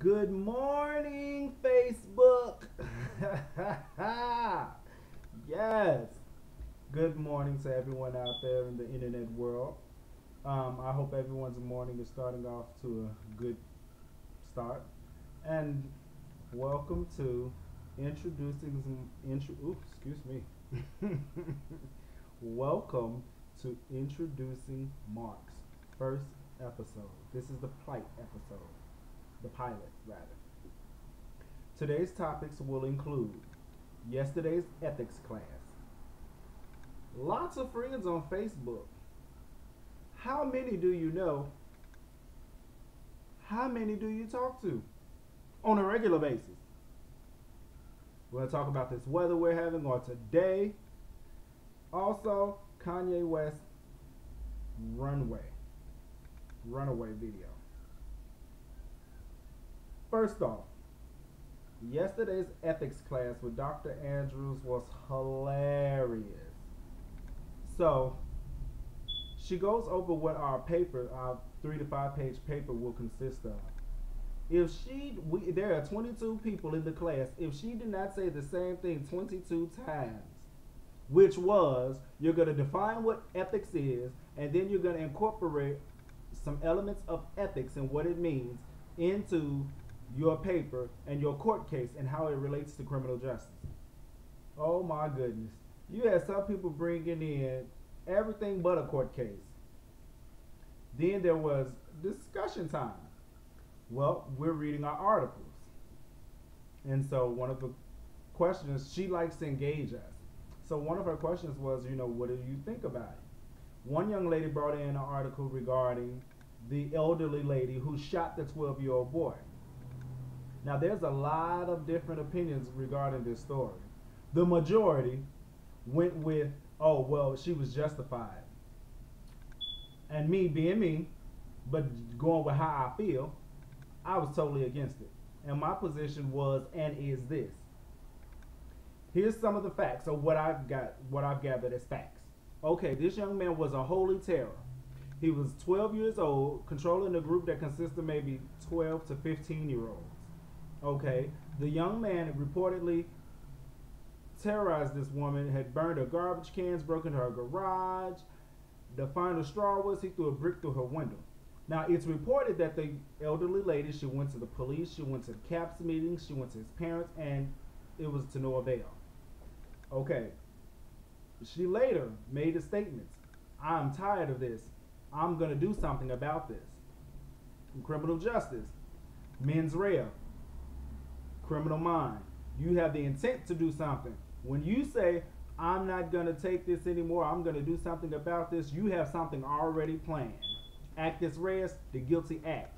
Good morning, Facebook. Yes. Good morning to everyone out there in the internet world. I hope everyone's morning is starting off to a good start. And welcome to introducing excuse me. Welcome to introducing Marq's first episode. This is the plight episode. The pilot, rather. Today's topics will include yesterday's ethics class, lots of friends on Facebook. How many do you know? How many do you talk to on a regular basis? We're going to talk about this weather we're having on today. Also, Kanye West runaway video. First off, yesterday's ethics class with Dr. Andrews was hilarious. So, she goes over what our paper, our 3 to 5 page paper will consist of. There are 22 people in the class. If she did not say the same thing 22 times, which was, you're going to define what ethics is, and then you're going to incorporate some elements of ethics and what it means into your paper and your court case and how it relates to criminal justice. Oh my goodness. You had some people bringing in everything but a court case. Then there was discussion time. Well, we're reading our articles. And so one of the questions, she likes to engage us. So one of her questions was, what do you think about it? One young lady brought in an article regarding the elderly lady who shot the 12-year-old boy. Now, there's a lot of different opinions regarding this story. The majority went with, oh, well, she was justified. And me being me, but going with how I feel, I was totally against it. And my position was and is this. Here's some of the facts of what I've gathered as facts. Okay, this young man was a holy terror. He was 12 years old, controlling a group that consisted of maybe 12 to 15-year-olds. Okay, the young man reportedly terrorized this woman, had burned her garbage cans, broken her garage. The final straw was he threw a brick through her window. Now, it's reported that the elderly lady, she went to the police, she went to the CAPS meetings, she went to his parents, and it was to no avail. Okay, she later made a statement. I'm tired of this. I'm going to do something about this. In criminal justice, mens rea, criminal mind. You have the intent to do something. When you say, I'm not going to take this anymore, I'm going to do something about this, you have something already planned. Actus reus, the guilty act.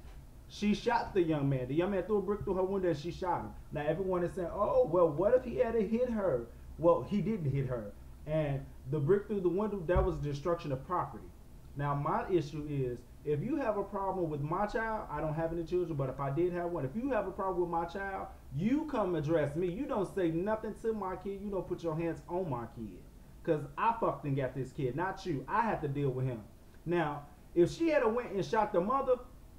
She shot the young man. The young man threw a brick through her window and she shot him. Now everyone is saying, oh, well, what if he had hit her? Well, he didn't hit her. And the brick through the window, that was destruction of property. Now my issue is, if you have a problem with my child, I don't have any children, but if I did have one, if you have a problem with my child, you come address me. You don't say nothing to my kid. You don't put your hands on my kid. Because I fucking got this kid, not you. I have to deal with him. Now, if she had went and shot the mother,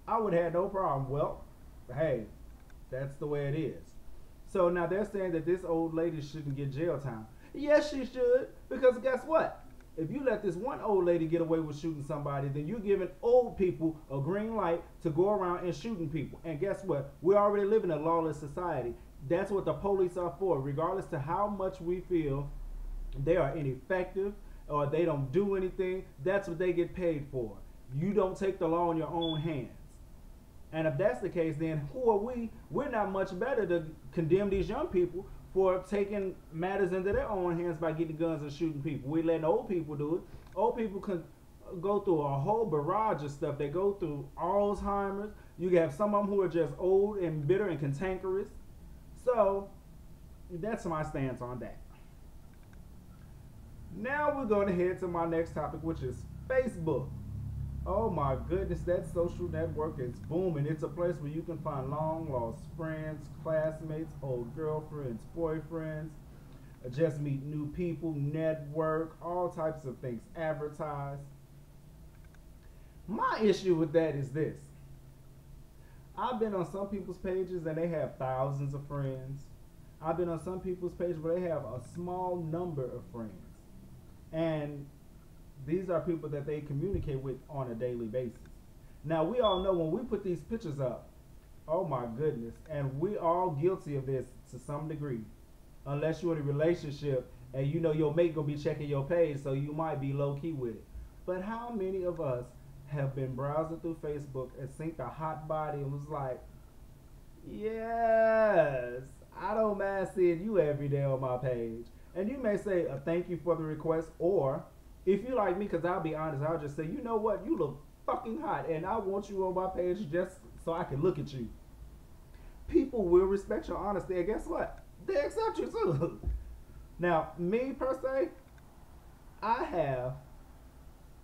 I would have had no problem. Well, hey, that's the way it is. So now they're saying that this old lady shouldn't get jail time. Yes, she should. Because guess what? If you let this one old lady get away with shooting somebody, then you're giving old people a green light to go around and shooting people. And guess what? We already live in a lawless society. That's what the police are for. Regardless to how much we feel they are ineffective or they don't do anything, that's what they get paid for. You don't take the law in your own hands. And if that's the case, then who are we? We're not much better to condemn these young people for taking matters into their own hands by getting guns and shooting people. We letting old people do it. Old people can go through a whole barrage of stuff. They go through Alzheimer's. You have some of them who are just old and bitter and cantankerous. So that's my stance on that. Now we're going to head to my next topic, which is Facebook. Oh my goodness, that social network is booming. It's a place where you can find long lost friends, classmates, old girlfriends, boyfriends, just meet new people, network, all types of things, advertise. My issue with that is this. I've been on some people's pages and they have thousands of friends. I've been on some people's pages where they have a small number of friends. And these are people that they communicate with on a daily basis. Now, we all know when we put these pictures up, oh my goodness, and we all guilty of this to some degree. Unless you're in a relationship and you know your mate gonna be checking your page, so you might be low key with it. But how many of us have been browsing through Facebook and seen a hot body and was like, yes, I don't mind seeing you every day on my page. And you may say a thank you for the request, or if you like me, because I'll be honest, I'll just say, you know what, you look fucking hot, and I want you on my page just so I can look at you. People will respect your honesty, and guess what? They accept you too. Now, me per se, I have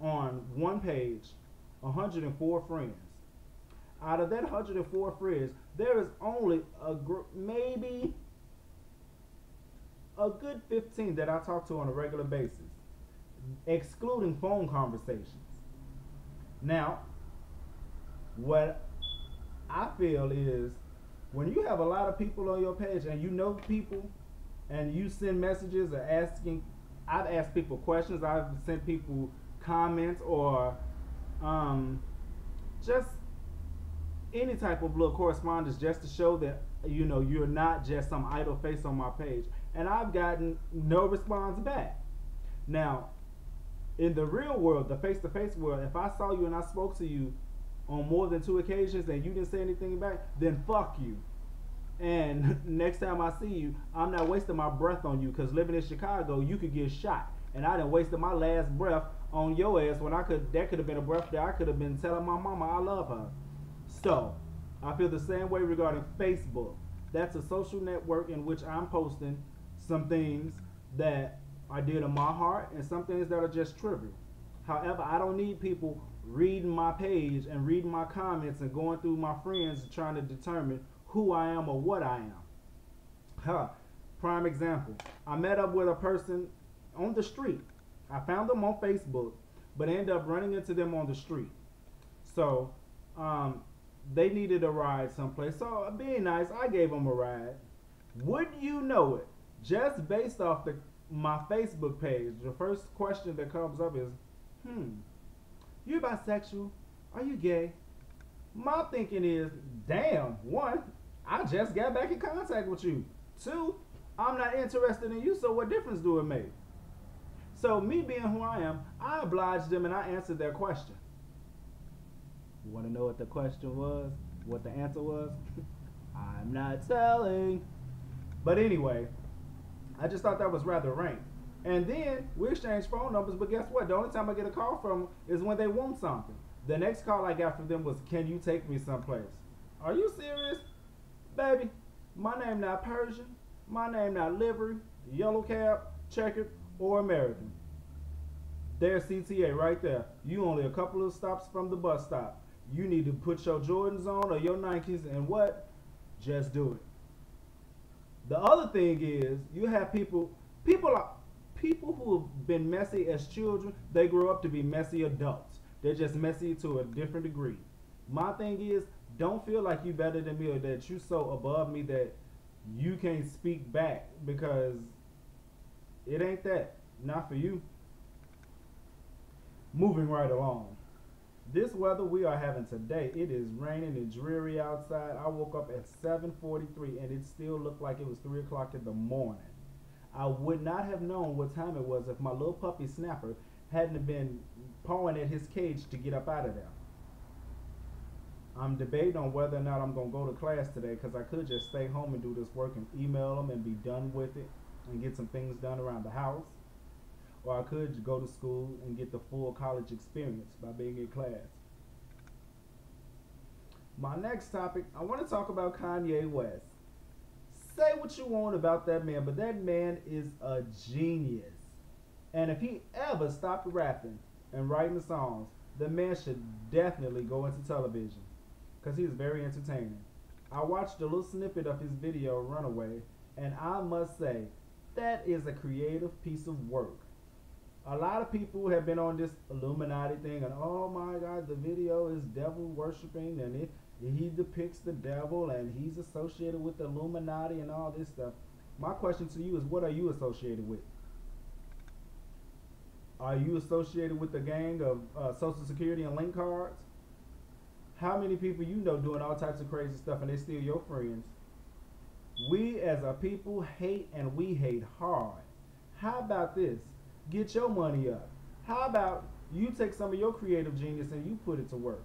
on one page 104 friends. Out of that 104 friends, there is only maybe a good 15 that I talk to on a regular basis, excluding phone conversations. Now, what I feel is when you have a lot of people on your page and you know people and you send messages or asking, I've asked people questions, I've sent people comments, or just any type of little correspondence just to show that you know you're not just some idle face on my page, and I've gotten no response back. Now, in the real world, the face-to-face world, if I saw you and I spoke to you on more than 2 occasions and you didn't say anything back, then fuck you. And next time I see you, I'm not wasting my breath on you, because living in Chicago, you could get shot. And I done wasted my last breath on your ass when that could have been a breath that I could have been telling my mama I love her. So, I feel the same way regarding Facebook. That's a social network in which I'm posting some things that I did in my heart and some things that are just trivial. However, I don't need people reading my page and reading my comments and going through my friends trying to determine who I am or what I am. Prime example. I met up with a person on the street. I found them on Facebook, but ended up running into them on the street. So, they needed a ride someplace. So, being nice, I gave them a ride. Wouldn't you know it? Just based off my Facebook page, the first question that comes up is, you bisexual? Are you gay? My thinking is, damn, 1, I just got back in contact with you. 2, I'm not interested in you, so what difference do it make? So me being who I am, I obliged them and I answered their question. You want to know what the question was? What the answer was? I'm not telling. But anyway, I just thought that was rather rank. And then we exchanged phone numbers, but guess what? The only time I get a call from them is when they want something. The next call I got from them was, can you take me someplace? Are you serious? Baby, my name not Persian, my name not livery, yellow cab, checkered, or American. There's CTA right there. You only a couple of stops from the bus stop. You need to put your Jordans on or your Nikes and what? Just do it. The other thing is, you have people who have been messy as children, they grow up to be messy adults. They're just messy to a different degree. My thing is, don't feel like you better than me or that you so above me that you can't speak back, because it ain't that. Not for you. Moving right along. This weather we are having today, it is raining and dreary outside. I woke up at 7:43 and it still looked like it was 3 o'clock in the morning. I would not have known what time it was if my little puppy Snapper hadn't been pawing at his cage to get up out of there. I'm debating on whether or not I'm going to go to class today, because I could just stay home and do this work and email them and be done with it and get some things done around the house. Or I could go to school and get the full college experience by being in class. My next topic, I want to talk about Kanye West. Say what you want about that man, but that man is a genius. And if he ever stopped rapping and writing songs, the man should definitely go into television, because he's very entertaining. I watched a little snippet of his video, Runaway, and I must say, that is a creative piece of work. A lot of people have been on this Illuminati thing, and oh my God, the video is devil worshiping, and he depicts the devil and he's associated with the Illuminati and all this stuff. My question to you is, what are you associated with? Are you associated with the gang of Social Security and link cards? How many people you know doing all types of crazy stuff and they still your friends? We as a people hate, and we hate hard. How about this? Get your money up. How about you take some of your creative genius and you put it to work?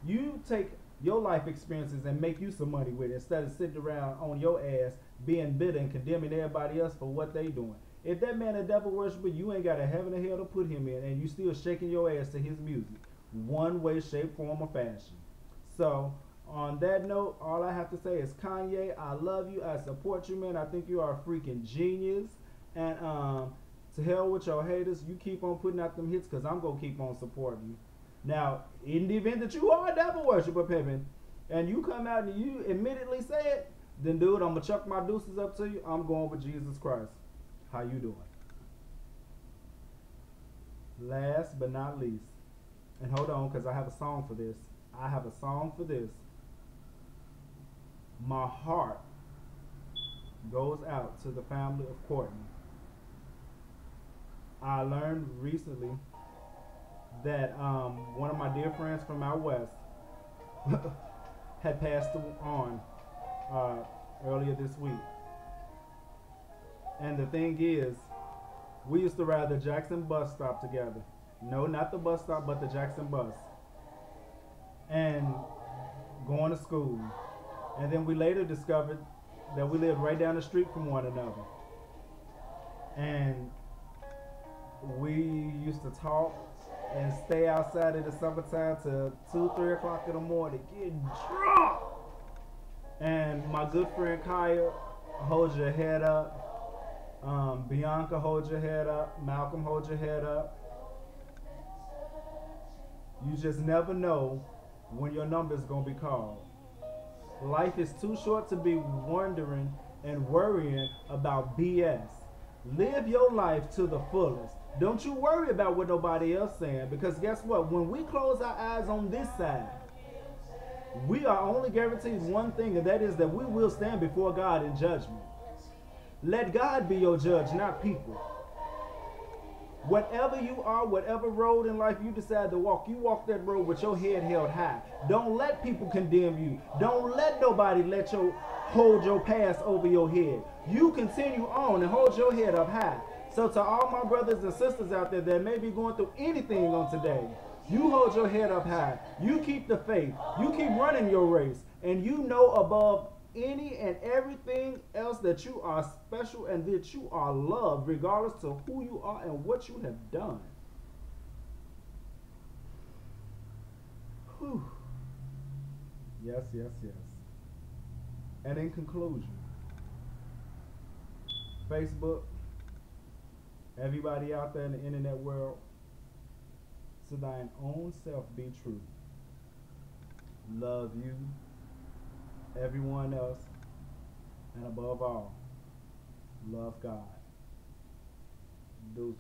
You take your life experiences and make you some money with it instead of sitting around on your ass being bitter and condemning everybody else for what they doing. If that man a devil worshiper, you ain't got a heaven or hell to put him in, and you still shaking your ass to his music, one way, shape, form, or fashion. So on that note, all I have to say is, Kanye, I love you. I support you, man. I think you are a freaking genius. And to hell with your haters. You keep on putting out them hits, because I'm going to keep on supporting you. Now, in the event that you are a devil worshiper, Pippin, and you come out and you admittedly say it, then dude, I'm going to chuck my deuces up to you. I'm going with Jesus Christ. How you doing? Last but not least, and hold on, because I have a song for this. I have a song for this. My heart goes out to the family of Courtney. I learned recently that one of my dear friends from out west had passed on earlier this week. And the thing is, we used to ride the Jackson bus stop together. No, not the bus stop, but the Jackson bus. And going to school. And then we later discovered that we lived right down the street from one another. And we used to talk and stay outside in the summertime till 2, 3 o'clock in the morning, getting drunk. And my good friend Kaya, hold your head up. Bianca, hold your head up. Malcolm, hold your head up. You just never know when your number is going to be called. Life is too short to be wondering and worrying about BS. Live your life to the fullest. Don't you worry about what nobody else saying, because guess what? When we close our eyes on this side, we are only guaranteed one thing, and that is that we will stand before God in judgment. Let God be your judge, not people. Whatever you are, whatever road in life you decide to walk, you walk that road with your head held high. Don't let people condemn you. Don't let nobody hold your past over your head. You continue on and hold your head up high. So to all my brothers and sisters out there that may be going through anything on today, you hold your head up high. You keep the faith. You keep running your race. And you know above any and everything else that you are special and that you are loved, regardless to who you are and what you have done. Whew. Yes, yes, yes. And in conclusion, Facebook, everybody out there in the internet world, to thine own self be true. Love you, everyone else, and above all, love God. Deuces.